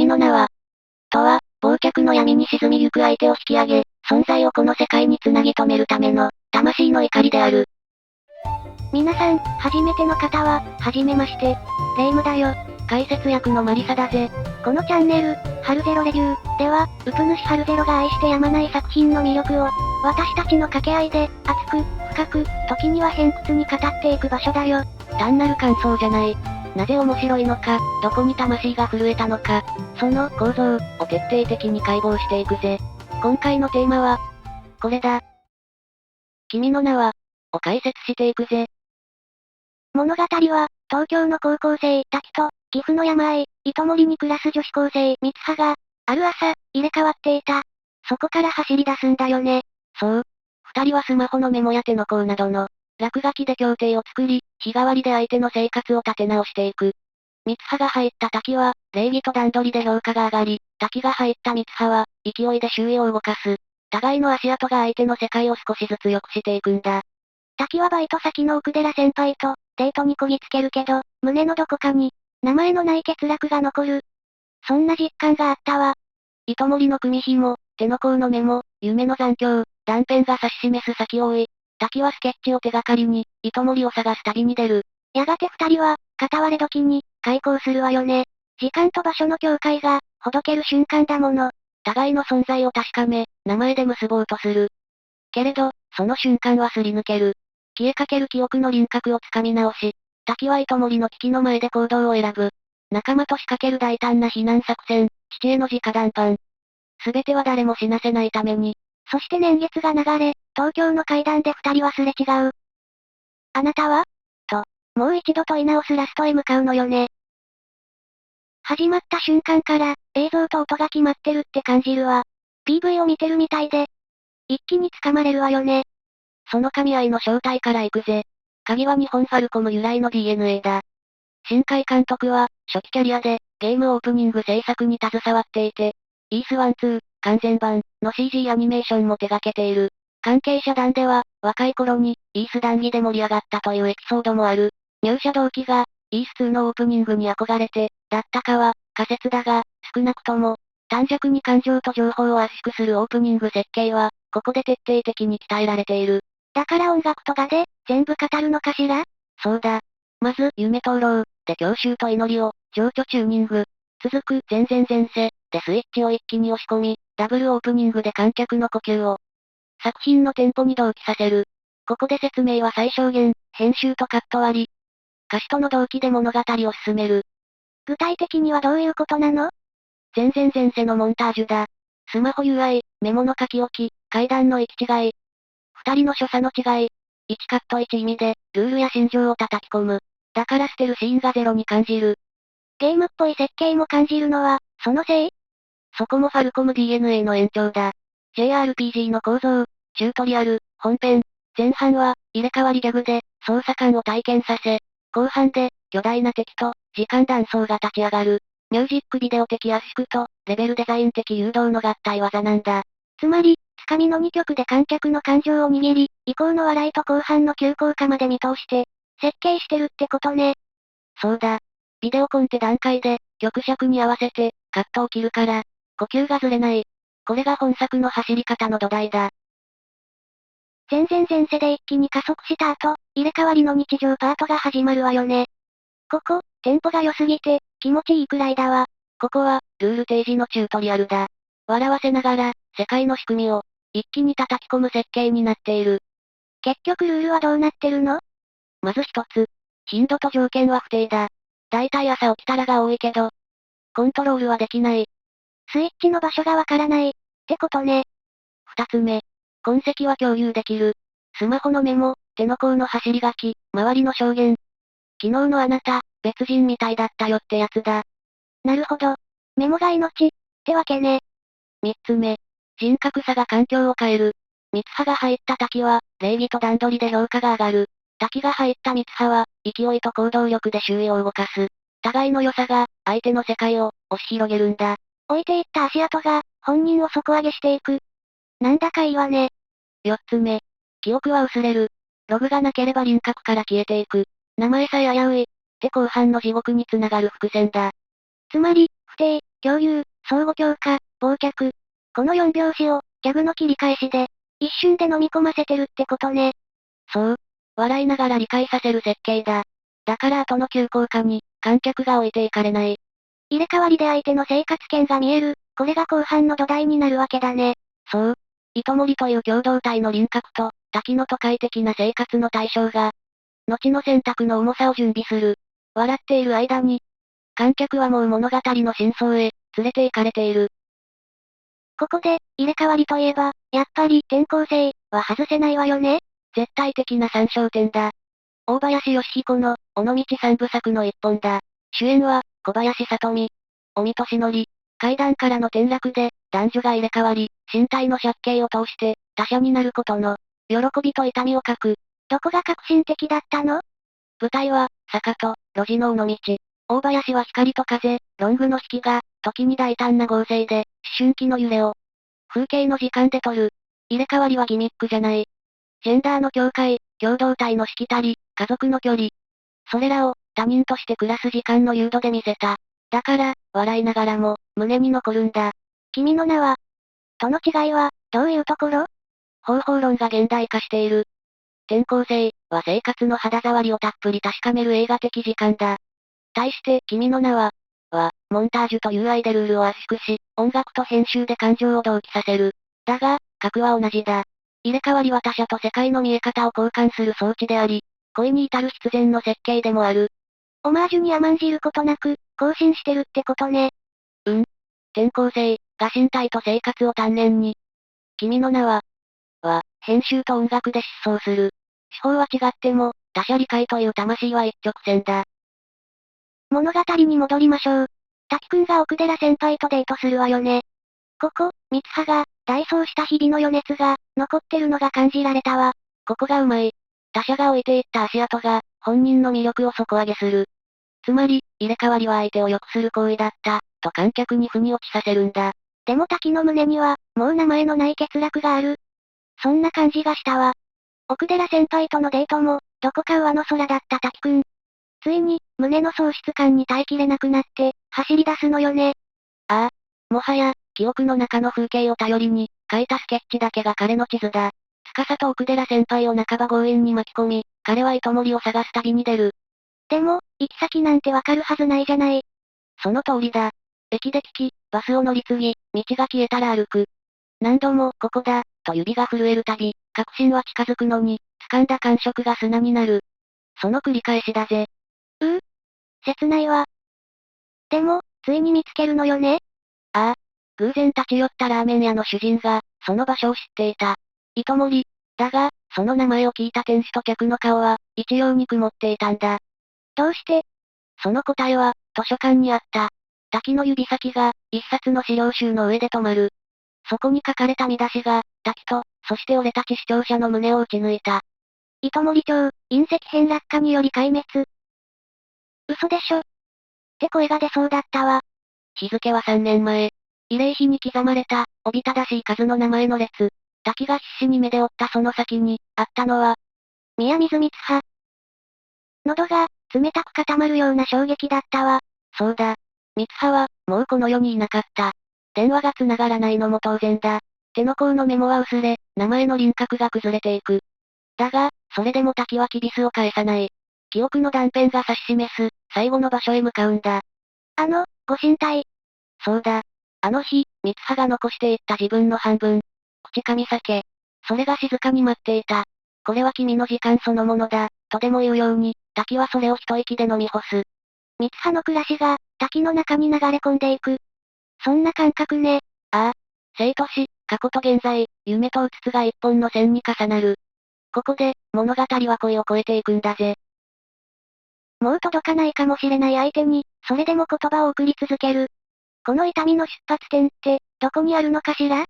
君の名は。とは、忘却の闇に沈みゆく相手を引き上げ、存在をこの世界につなぎ止めるための、魂の怒りである。皆さん、初めての方は、はじめまして。レイムだよ。解説役のマリサだぜ。このチャンネル、ハルゼロレビューでは、ウプ主ハルゼロが愛してやまない作品の魅力を、私たちの掛け合いで、熱く、深く、時には偏屈に語っていく場所だよ。単なる感想じゃない。なぜ面白いのか、どこに魂が震えたのか、その構造を徹底的に解剖していくぜ。今回のテーマは、これだ。君の名は、を解説していくぜ。物語は、東京の高校生、滝と、岐阜の山あい、糸森に暮らす女子高生、三葉が、ある朝、入れ替わっていた。そこから走り出すんだよね。そう。二人はスマホのメモや手の甲などの、落書きで協定を作り、日替わりで相手の生活を立て直していく。三葉が入った滝は、礼儀と段取りで評価が上がり、滝が入った三葉は、勢いで周囲を動かす。互いの足跡が相手の世界を少しずつ良くしていくんだ。滝はバイト先の奥寺先輩と、デートにこぎつけるけど、胸のどこかに、名前のない欠落が残る。そんな実感があったわ。糸森の組紐、手の甲のメモ、夢の残響、断片が指し示す先を追い、滝はスケッチを手がかりに、糸森を探す旅に出る。やがて二人は、片割れ時に、開口するわよね。時間と場所の境界が、ほどける瞬間だもの。互いの存在を確かめ、名前で結ぼうとする。けれど、その瞬間はすり抜ける。消えかける記憶の輪郭をつかみ直し、滝は糸森の危機の前で行動を選ぶ。仲間と仕掛ける大胆な避難作戦、父への直談判。すべては誰も死なせないために。そして年月が流れ、東京の階段で二人はすれ違う。あなたはと、もう一度問い直すラストへ向かうのよね。始まった瞬間から、映像と音が決まってるって感じるわ。PV を見てるみたいで、一気に掴まれるわよね。その噛み合いの正体から行くぜ。鍵は日本ファルコム由来の DNA だ。新海監督は、初期キャリアで、ゲームオープニング制作に携わっていて、イース1-2、完全版の CG アニメーションも手掛けている。関係者談では、若い頃に、イース談義で盛り上がったというエピソードもある。入社動機が、イース2のオープニングに憧れて、だったかは、仮説だが、少なくとも、短尺に感情と情報を圧縮するオープニング設計は、ここで徹底的に鍛えられている。だから音楽とかで、全部語るのかしら？そうだ。まず、夢灯籠、で郷愁と祈りを、情緒チューニング。続く、前前前世、でスイッチを一気に押し込み、ダブルオープニングで観客の呼吸を、作品のテンポに同期させる。ここで説明は最小限、編集とカット割り。歌詞との同期で物語を進める。具体的にはどういうことなの？前前前世のモンタージュだ。スマホ UI、メモの書き置き、階段の行き違い。二人の所作の違い。1カット1意味で、ルールや心情を叩き込む。だから捨てるシーンがゼロに感じる。ゲームっぽい設計も感じるのは、そのせい？そこもファルコム DNA の延長だ。JRPG の構造、チュートリアル、本編。前半は、入れ替わりギャグで、操作感を体験させ、後半で、巨大な敵と、時間断層が立ち上がる。ミュージックビデオ的圧縮と、レベルデザイン的誘導の合体技なんだ。つまり、つかみの2曲で観客の感情を握り、以降の笑いと後半の急降下まで見通して、設計してるってことね。そうだ。ビデオコンテ段階で、曲尺に合わせて、カットを切るから、呼吸がずれない。これが本作の走り方の土台だ。前々前世で一気に加速した後、入れ替わりの日常パートが始まるわよね。ここ、テンポが良すぎて、気持ちいいくらいだわ。ここは、ルール提示のチュートリアルだ。笑わせながら、世界の仕組みを、一気に叩き込む設計になっている。結局ルールはどうなってるの？まず一つ。頻度と条件は不定だ。だいたい朝起きたらが多いけど、コントロールはできない。スイッチの場所がわからない。ってことね。二つ目。痕跡は共有できる。スマホのメモ、手の甲の走り書き、周りの証言。昨日のあなた、別人みたいだったよってやつだ。なるほど。メモが命、ってわけね。三つ目。人格差が環境を変える。三葉が入った滝は、礼儀と段取りで評価が上がる。滝が入った三葉は、勢いと行動力で周囲を動かす。互いの良さが、相手の世界を、押し広げるんだ。置いていった足跡が、本人を底上げしていく。なんだかいいわね。四つ目。記憶は薄れる。ログがなければ輪郭から消えていく。名前さえ危うい。って後半の地獄につながる伏線だ。つまり、不定、共有、相互強化、忘却。この4拍子を、ギャグの切り返しで、一瞬で飲み込ませてるってことね。そう。笑いながら理解させる設計だ。だから後の急降下に、観客が置いていかれない。入れ替わりで相手の生活圏が見える、これが後半の土台になるわけだね。そう。糸森という共同体の輪郭と、滝の都会的な生活の対象が、後の選択の重さを準備する。笑っている間に、観客はもう物語の真相へ、連れて行かれている。ここで、入れ替わりといえば、やっぱり転校生は外せないわよね。絶対的な参照点だ。大林義彦の、尾道三部作の一本だ。主演は、小林聡美、尾身俊則。階段からの転落で、男女が入れ替わり、身体の借景を通して、他者になることの、喜びと痛みを書く。どこが革新的だったの？舞台は、坂と、路地の尾道。大林は光と風、ロングの引きが、時に大胆な合成で、思春期の揺れを、風景の時間で撮る。入れ替わりはギミックじゃない。ジェンダーの境界、共同体のしきたり、家族の距離。それらを、他人として暮らす時間の誘導で見せた。だから、笑いながらも、胸に残るんだ。君の名は、との違いは、どういうところ？方法論が現代化している。転校生は生活の肌触りをたっぷり確かめる映画的時間だ。対して、君の名は、モンタージュというアイデルールを圧縮し、音楽と編集で感情を同期させる。だが、核は同じだ。入れ替わりは他者と世界の見え方を交換する装置であり、恋に至る必然の設計でもある。オマージュに甘んじることなく、更新してるってことね。転校生が身体と生活を丹念に。君の名は、編集と音楽で疾走する。手法は違っても、他者理解という魂は一直線だ。物語に戻りましょう。滝くんが奥寺先輩とデートするわよね。ここ、三葉が、代走した日々の余熱が、残ってるのが感じられたわ。ここがうまい。他者が置いていった足跡が、本人の魅力を底上げする。つまり、入れ替わりは相手を良くする行為だった、と観客に腑に落ちさせるんだ。でも滝の胸には、もう名前のない欠落がある。そんな感じがしたわ。奥寺先輩とのデートも、どこか上の空だった滝くん。ついに、胸の喪失感に耐えきれなくなって、走り出すのよね。ああ。もはや、記憶の中の風景を頼りに、描いたスケッチだけが彼の地図だ。司と奥寺先輩を半ば強引に巻き込み、彼は糸森を探す旅に出る。でも、行き先なんてわかるはずないじゃない。その通りだ。駅で聞き、バスを乗り継ぎ、道が消えたら歩く。何度も、ここだ、と指が震えるたび、確信は近づくのに、掴んだ感触が砂になる。その繰り返しだぜ。切ないわ。でも、ついに見つけるのよね。ああ。偶然立ち寄ったラーメン屋の主人が、その場所を知っていた。糸森。だが、その名前を聞いた店主と客の顔は、一様に曇っていたんだ。どうして？その答えは、図書館にあった。滝の指先が、一冊の資料集の上で止まる。そこに書かれた見出しが、滝と、そして俺たち視聴者の胸を打ち抜いた。糸森町、隕石変落下により壊滅。嘘でしょ。って声が出そうだったわ。日付は3年前。慰霊碑に刻まれた、おびただしい数の名前の列。滝が必死に目で追ったその先に、あったのは、宮水光葉。喉が、冷たく固まるような衝撃だったわ。そうだ。光葉は、もうこの世にいなかった。電話が繋がらないのも当然だ。手の甲のメモは薄れ、名前の輪郭が崩れていく。だが、それでも滝はキビスを返さない。記憶の断片が指し示す、最後の場所へ向かうんだ。ご神体。そうだ。あの日、三葉が残していった自分の半分。口噛み裂け。それが静かに待っていた。これは君の時間そのものだ、とでも言うように、滝はそれを一息で飲み干す。三葉の暮らしが、滝の中に流れ込んでいく。そんな感覚ね。ああ。生と死、過去と現在、夢とうつつが一本の線に重なる。ここで、物語は恋を超えていくんだぜ。もう届かないかもしれない相手に、それでも言葉を送り続ける。この痛みの出発点って、どこにあるのかしら？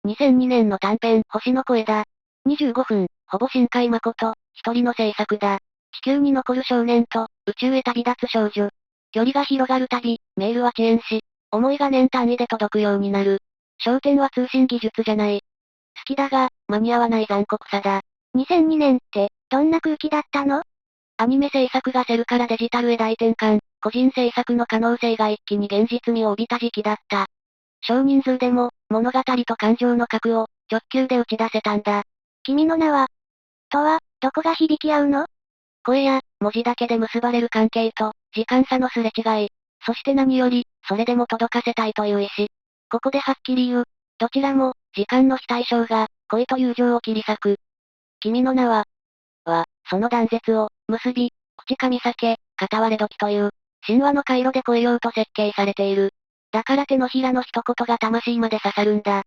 2002年の短編、星の声だ。25分、ほぼ新海誠、一人の制作だ。地球に残る少年と、宇宙へ旅立つ少女。距離が広がるたび、メールは遅延し、思いが年単位で届くようになる。焦点は通信技術じゃない。好きだが、間に合わない残酷さだ。2002年って、どんな空気だったの？アニメ制作がセルからデジタルへ大転換、個人制作の可能性が一気に現実味を帯びた時期だった。少人数でも、物語と感情の核を、直球で打ち出せたんだ。君の名は、とは、どこが響き合うの？声や、文字だけで結ばれる関係と、時間差のすれ違い。そして何より、それでも届かせたいという意志。ここではっきり言う。どちらも、時間の非対称が、恋と友情を切り裂く。君の名は、その断絶を、結び、口噛み裂け、片割れ時という、神話の回路で越えようと設計されている。だから手のひらの一言が魂まで刺さるんだ。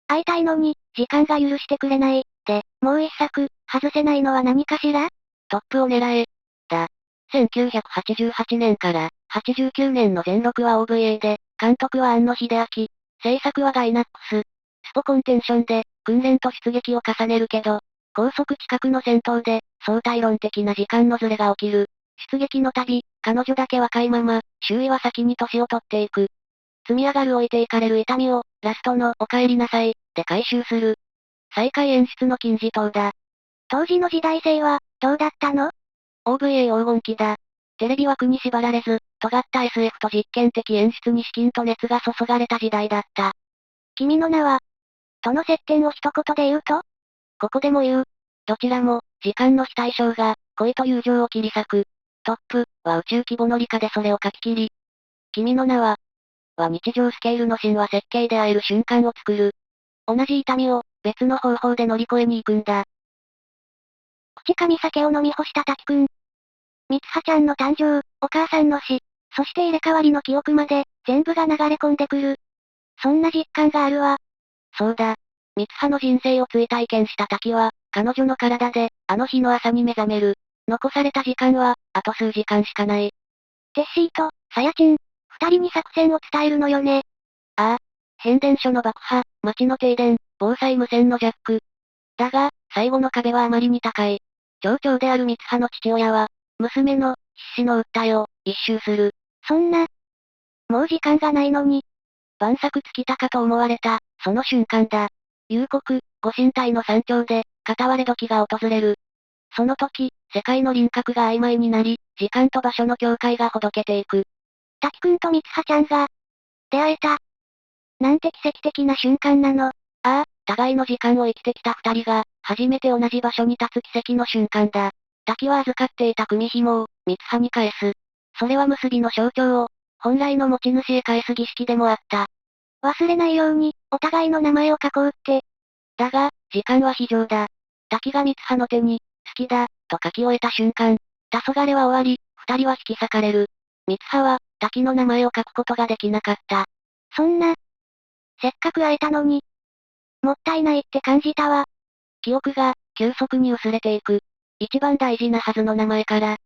会いたいのに、時間が許してくれない。で、もう一作、外せないのは何かしら？トップを狙え。だ。1988年から89年の全録は OVA で、監督は庵野秀明。制作はガイナックス。スポコンテンションで、訓練と出撃を重ねるけど、高速近くの戦闘で、相対論的な時間のズレが起きる。出撃の度、彼女だけ若いまま、周囲は先に年を取っていく。積み上がる置いていかれる痛みを、ラストのお帰りなさい、で回収する。再開演出の金字塔だ。当時の時代性は、どうだったの？ OVA 黄金期だ。テレビ枠に縛られず、尖った SF と実験的演出に資金と熱が注がれた時代だった。君の名は、との接点を一言で言うと？ここでも言う。どちらも、時間の非対称が、恋と友情を切り裂く。トップ、は宇宙規模の理科でそれを書き切り。君の名は、日常スケールの神話設計で会える瞬間を作る。同じ痛みを、別の方法で乗り越えに行くんだ。口噛み酒を飲み干した滝くん。三葉ちゃんの誕生、お母さんの死、そして入れ替わりの記憶まで、全部が流れ込んでくる。そんな実感があるわ。そうだ。三葉の人生を追体験した滝は、彼女の体で、あの日の朝に目覚める。残された時間は、あと数時間しかない。テッシーと、サヤチン、二人に作戦を伝えるのよね。ああ。変電所の爆破、街の停電、防災無線のジャック。だが、最後の壁はあまりに高い。町長である三葉の父親は、娘の、必死の訴えを、一周する。そんな。もう時間がないのに。万策尽きたかと思われた、その瞬間だ。幽谷、ご神体の山頂で、片割れ時が訪れる。その時、世界の輪郭が曖昧になり、時間と場所の境界がほどけていく。滝くんと三葉ちゃんが、出会えた。なんて奇跡的な瞬間なの。ああ、互いの時間を生きてきた二人が、初めて同じ場所に立つ奇跡の瞬間だ。滝は預かっていた組紐を、三葉に返す。それは結びの象徴を、本来の持ち主へ返す儀式でもあった。忘れないように、お互いの名前を書こうって。だが、時間は非常だ。滝が三葉の手に、好きだ、と書き終えた瞬間、黄昏は終わり、二人は引き裂かれる。三葉は、滝の名前を書くことができなかった。そんな。せっかく会えたのに。もったいないって感じたわ。記憶が、急速に薄れていく。一番大事なはずの名前から。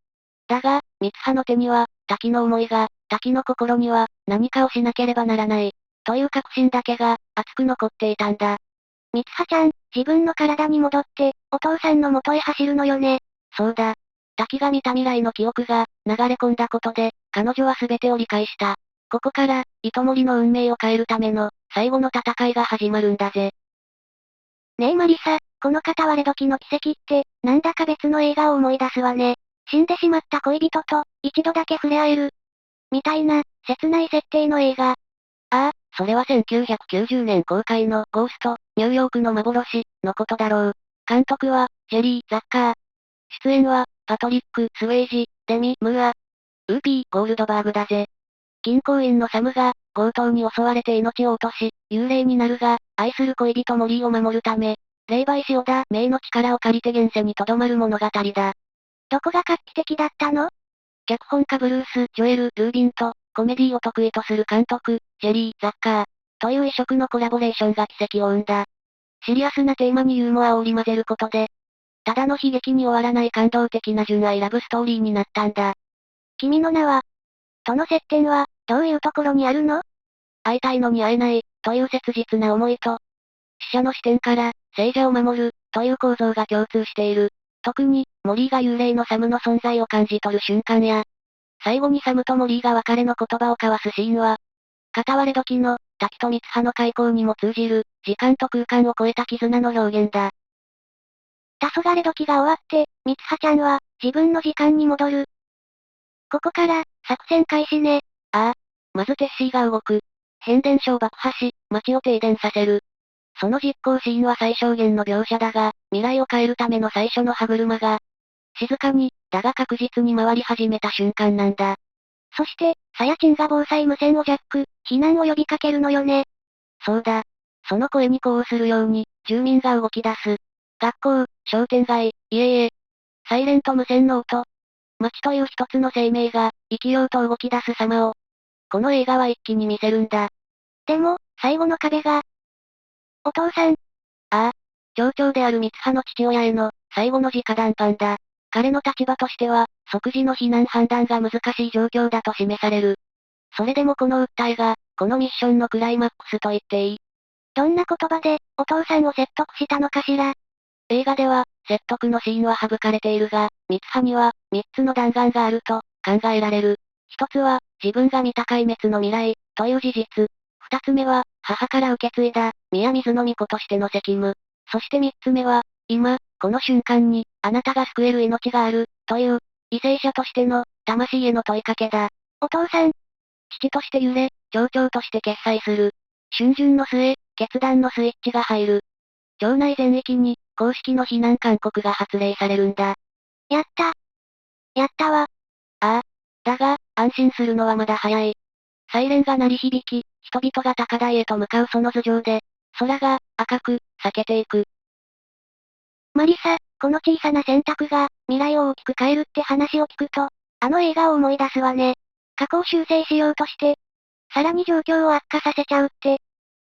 だが、三葉の手には、滝の思いが、滝の心には、何かをしなければならない。という確信だけが、熱く残っていたんだ。三葉ちゃん、自分の体に戻って、お父さんの元へ走るのよね。そうだ。滝が見た未来の記憶が、流れ込んだことで、彼女は全てを理解した。ここから、糸森の運命を変えるための、最後の戦いが始まるんだぜ。ねえマリサ、この片割れ時の奇跡って、なんだか別の映画を思い出すわね。死んでしまった恋人と、一度だけ触れ合える。みたいな、切ない設定の映画。ああ、それは1990年公開のゴースト、ニューヨークの幻、のことだろう。監督は、ジェリー・ザッカー。出演は、パトリック・スウェイジ、デミ・ムーア。ウーピー・ゴールドバーグだぜ。銀行員のサムが、強盗に襲われて命を落とし、幽霊になるが、愛する恋人モリーを守るため、霊媒師オダ・メイの力を借りて現世に留まる物語だ。どこが画期的だったの？脚本家ブルース・ジョエル・ルービンと、コメディを得意とする監督、ジェリー・ザッカー。という異色のコラボレーションが奇跡を生んだ。シリアスなテーマにユーモアを織り交ぜることで、ただの悲劇に終わらない感動的な純愛ラブストーリーになったんだ。君の名は、との接点は、どういうところにあるの？会いたいのに会えない、という切実な思いと、死者の視点から、生者を守る、という構造が共通している。特に、モリーが幽霊のサムの存在を感じ取る瞬間や、最後にサムとモリーが別れの言葉を交わすシーンは、片割れ時の、滝と三葉の開口にも通じる、時間と空間を超えた絆の表現だ。黄昏時が終わって、三葉ちゃんは、自分の時間に戻る。ここから、作戦開始ね。ああ。まずテッシーが動く。変電所を爆破し、街を停電させる。その実行シーンは最小限の描写だが、未来を変えるための最初の歯車が、静かに、だが確実に回り始めた瞬間なんだ。そして、さやちんが防災無線をジャック、避難を呼びかけるのよね。そうだ。その声に呼応するように、住民が動き出す。学校、商店街、家々。サイレント無線の音。街という一つの生命が、生きようと動き出す様を、この映画は一気に見せるんだ。でも、最後の壁が。お父さん。ああ。町長である三葉の父親への、最後の直談判だ。彼の立場としては、即時の避難判断が難しい状況だと示される。それでもこの訴えが、このミッションのクライマックスと言っていい。どんな言葉で、お父さんを説得したのかしら。映画では、説得のシーンは省かれているが、三葉には、三つの弾丸があると、考えられる。一つは、自分が見た壊滅の未来、という事実。二つ目は、母から受け継いだ、宮水の巫女としての責務。そして三つ目は、今、この瞬間に、あなたが救える命がある、という、為政者としての、魂への問いかけだ。お父さん。父として揺れ、町長として決裁する。春巡の末、決断のスイッチが入る。町内全域に、公式の避難勧告が発令されるんだ。やった。やったわ。ああ。だが、安心するのはまだ早い。サイレンが鳴り響き、人々が高台へと向かうその頭上で、空が、赤く、裂けていく。マリサ、この小さな選択が、未来を大きく変えるって話を聞くと、あの映画を思い出すわね。過去を修正しようとして、さらに状況を悪化させちゃうって。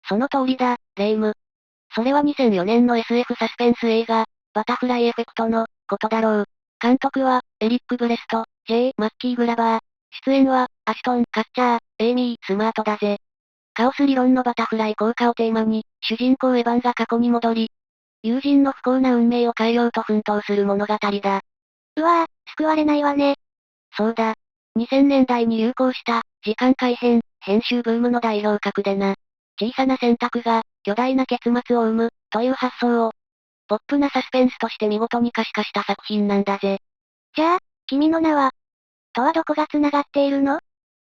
その通りだ、レイム。それは2004年の SF サスペンス映画、バタフライエフェクトの、ことだろう。監督は、エリック・ブレスト、J. マッキー・グラバー。出演は、アシュトン・カッチャー、エイミー・スマートだぜ。カオス理論のバタフライ効果をテーマに、主人公エヴァンが過去に戻り、友人の不幸な運命を変えようと奮闘する物語だ。うわぁ、救われないわね。そうだ。2000年代に流行した、時間改変、編集ブームの代表格でな。小さな選択が、巨大な結末を生む、という発想を、ポップなサスペンスとして見事に可視化した作品なんだぜ。じゃあ、君の名は、とはどこが繋がっているの？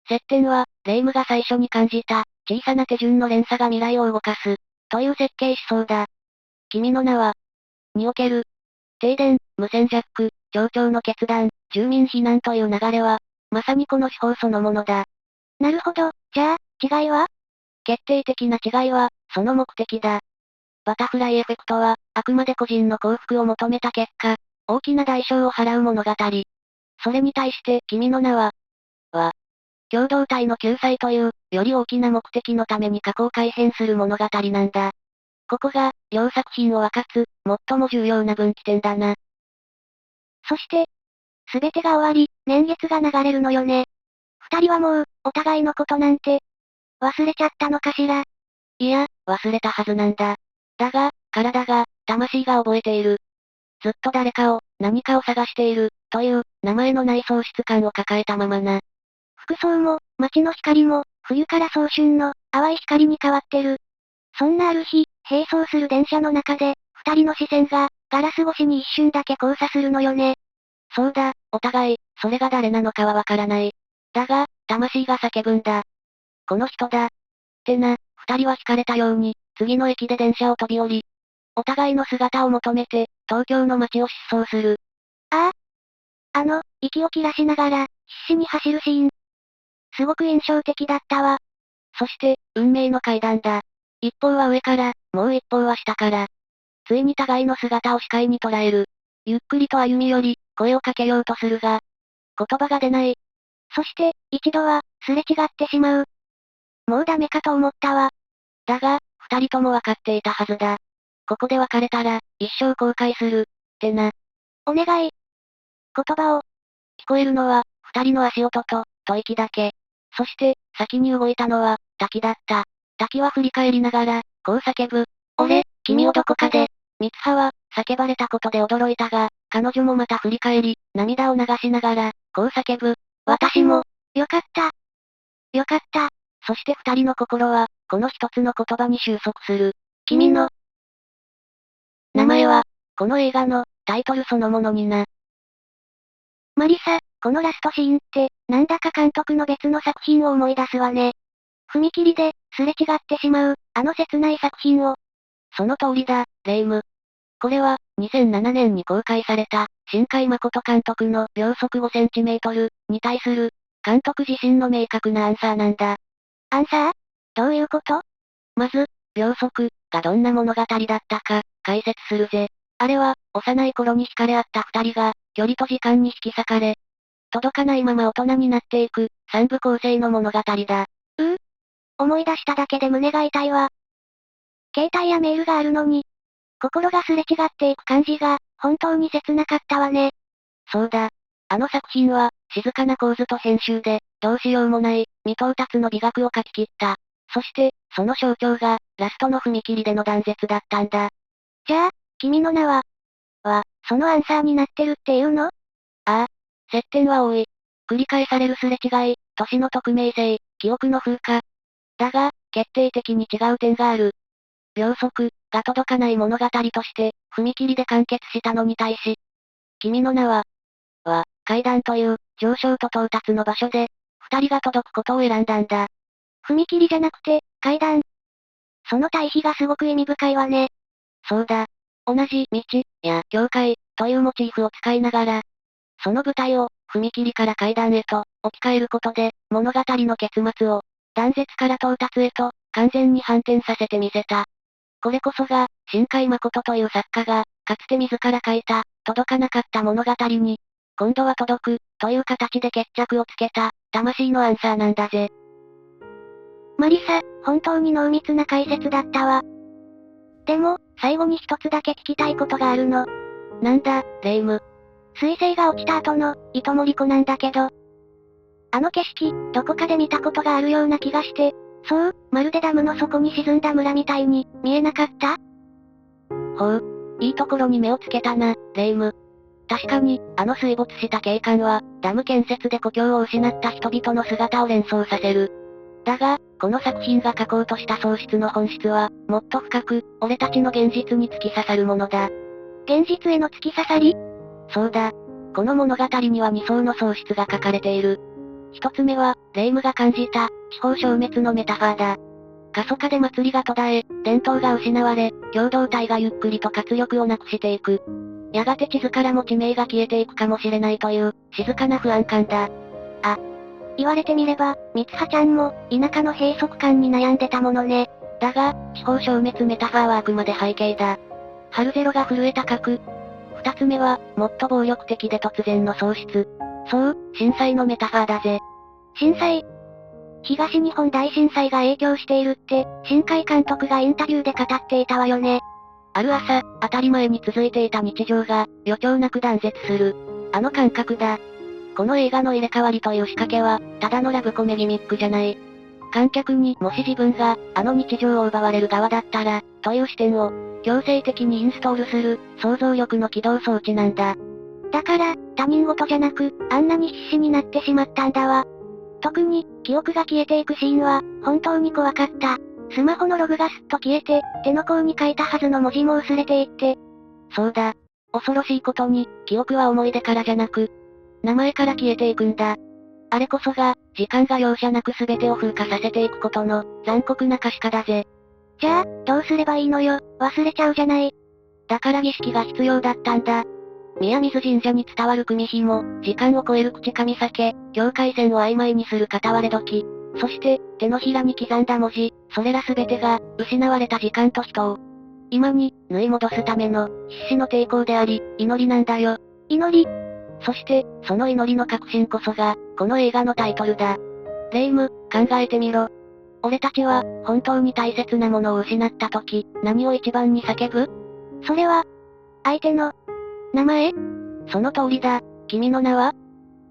接点は、レイムが最初に感じた、小さな手順の連鎖が未来を動かす、という設計思想だ。君の名は、における、停電、無線ジャック、町長の決断、住民避難という流れは、まさにこの手法そのものだ。なるほど、じゃあ、違いは？決定的な違いは、その目的だ。バタフライエフェクトは、あくまで個人の幸福を求めた結果、大きな代償を払う物語。それに対して、君の名は、共同体の救済という、より大きな目的のために過去を改変する物語なんだ。ここが、両作品を分かつ、最も重要な分岐点だな。そして、すべてが終わり、年月が流れるのよね。二人はもう、お互いのことなんて、忘れちゃったのかしら。いや、忘れたはずなんだ。だが、体が、魂が覚えている。ずっと誰かを、何かを探している、という、名前のない喪失感を抱えたままな。服装も、街の光も、冬から早春の、淡い光に変わってる。そんなある日、並走する電車の中で、二人の視線が、ガラス越しに一瞬だけ交差するのよね。そうだ、お互い、それが誰なのかはわからない。だが、魂が叫ぶんだ。この人だ。ってな、二人は惹かれたように、次の駅で電車を飛び降り、お互いの姿を求めて、東京の街を疾走する。ああ。息を切らしながら、必死に走るシーン。すごく印象的だったわ。そして、運命の階段だ。一方は上から、もう一方は下から。ついに互いの姿を視界に捉える。ゆっくりと歩み寄り、声をかけようとするが、言葉が出ない。そして、一度は、すれ違ってしまう。もうダメかと思ったわ。だが、二人とも分かっていたはずだ。ここで別れたら、一生後悔する。ってな。お願い。言葉を。聞こえるのは、二人の足音と、吐息だけ。そして、先に動いたのは、滝だった。滝は振り返りながら、こう叫ぶ。俺、君をどこかで。三葉は、叫ばれたことで驚いたが、彼女もまた振り返り、涙を流しながら、こう叫ぶ。私も、よかった。よかった。そして二人の心は、この一つの言葉に収束する。君の、名前は、この映画の、タイトルそのものにな。マリサ、このラストシーンって、なんだか監督の別の作品を思い出すわね。踏切で、すれ違ってしまう、あの切ない作品を。その通りだ、レイム。これは、2007年に公開された、新海誠監督の秒速 5cm に対する、監督自身の明確なアンサーなんだ。アンサー？どういうこと？まず、秒速がどんな物語だったか、解説するぜ。あれは、幼い頃に惹かれ合った二人が、距離と時間に引き裂かれ、届かないまま大人になっていく、三部構成の物語だ。思い出しただけで胸が痛いわ。携帯やメールがあるのに、心がすれ違っていく感じが、本当に切なかったわね。そうだ。あの作品は、静かな構図と編集で、どうしようもない、未到達の美学を書き切った。そして、その象徴が、ラストの踏切での断絶だったんだ。じゃあ、君の名は、そのアンサーになってるっていうの？ああ、接点は多い。繰り返されるすれ違い、都市の匿名性、記憶の風化。だが、決定的に違う点がある。秒速が届かない物語として、踏切で完結したのに対し、君の名は、階段という、上昇と到達の場所で、二人が届くことを選んだんだ。踏切じゃなくて、階段。その対比がすごく意味深いわね。そうだ。同じ道や境界というモチーフを使いながら、その舞台を踏切から階段へと置き換えることで物語の結末を断絶から到達へと完全に反転させてみせた。これこそが新海誠という作家がかつて自ら書いた届かなかった物語に今度は届くという形で決着をつけた魂のアンサーなんだぜ。マリサ、本当に濃密な解説だったわ。でも、最後に一つだけ聞きたいことがあるの。なんだ、レイム。彗星が落ちた後の、糸森湖なんだけど。あの景色、どこかで見たことがあるような気がして、そう、まるでダムの底に沈んだ村みたいに、見えなかった？ほう。いいところに目をつけたな、レイム。確かに、あの水没した景観は、ダム建設で故郷を失った人々の姿を連想させる。だが、この作品が書こうとした喪失の本質は、もっと深く、俺たちの現実に突き刺さるものだ。現実への突き刺さり？そうだ。この物語には二層の喪失が書かれている。一つ目は、レイムが感じた、地方消滅のメタファーだ。過疎化で祭りが途絶え、伝統が失われ、共同体がゆっくりと活力をなくしていく。やがて地図からも地名が消えていくかもしれないという、静かな不安感だ。言われてみれば、三葉ちゃんも、田舎の閉塞感に悩んでたものね。だが、地方消滅メタファーはあくまで背景だ。春ゼロが震え高く。二つ目は、もっと暴力的で突然の喪失。そう、震災のメタファーだぜ。震災？東日本大震災が影響しているって、新海監督がインタビューで語っていたわよね。ある朝、当たり前に続いていた日常が、予兆なく断絶する。あの感覚だ。この映画の入れ替わりという仕掛けは、ただのラブコメギミックじゃない。観客にもし自分が、あの日常を奪われる側だったら、という視点を、強制的にインストールする、想像力の起動装置なんだ。だから、他人事じゃなく、あんなに必死になってしまったんだわ。特に、記憶が消えていくシーンは、本当に怖かった。スマホのログがスッと消えて、手の甲に書いたはずの文字も薄れていって。そうだ。恐ろしいことに、記憶は思い出からじゃなく、名前から消えていくんだ。あれこそが、時間が容赦なく全てを風化させていくことの、残酷な可視化だぜ。じゃあ、どうすればいいのよ、忘れちゃうじゃない。だから儀式が必要だったんだ。宮水神社に伝わる組紐、時間を超える口噛み避け、境界線を曖昧にする片割れ時。そして、手のひらに刻んだ文字、それら全てが、失われた時間と人を、今に、縫い戻すための、必死の抵抗であり、祈りなんだよ。祈り？そして、その祈りの核心こそが、この映画のタイトルだ。レイム、考えてみろ。俺たちは、本当に大切なものを失った時、何を一番に叫ぶ？それは、相手の、名前？その通りだ。君の名は？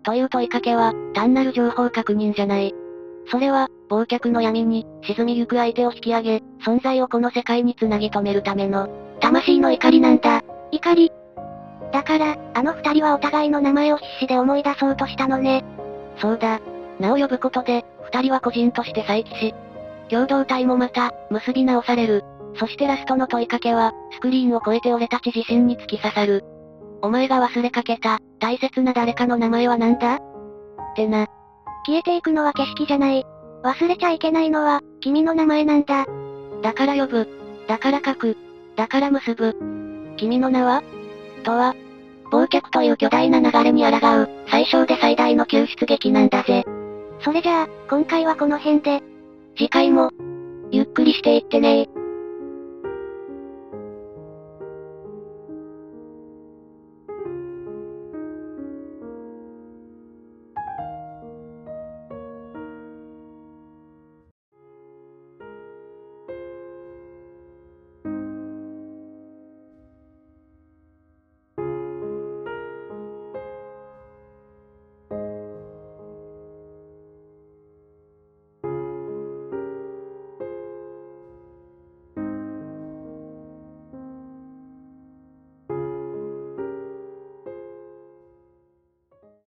という問いかけは、単なる情報確認じゃない。それは、忘却の闇に、沈みゆく相手を引き上げ、存在をこの世界につなぎ止めるための、魂の怒りなんだ。怒り？だから、あの二人はお互いの名前を必死で思い出そうとしたのね。そうだ。名を呼ぶことで、二人は個人として再起し、共同体もまた、結び直される。そしてラストの問いかけは、スクリーンを越えて俺たち自身に突き刺さる。お前が忘れかけた、大切な誰かの名前はなんだってな。消えていくのは景色じゃない。忘れちゃいけないのは、君の名前なんだ。だから呼ぶ。だから書く。だから結ぶ。君の名はとは、忘却という巨大な流れに抗う、最小で最大の救出劇なんだぜ。それじゃあ、今回はこの辺で。次回も、ゆっくりしていってね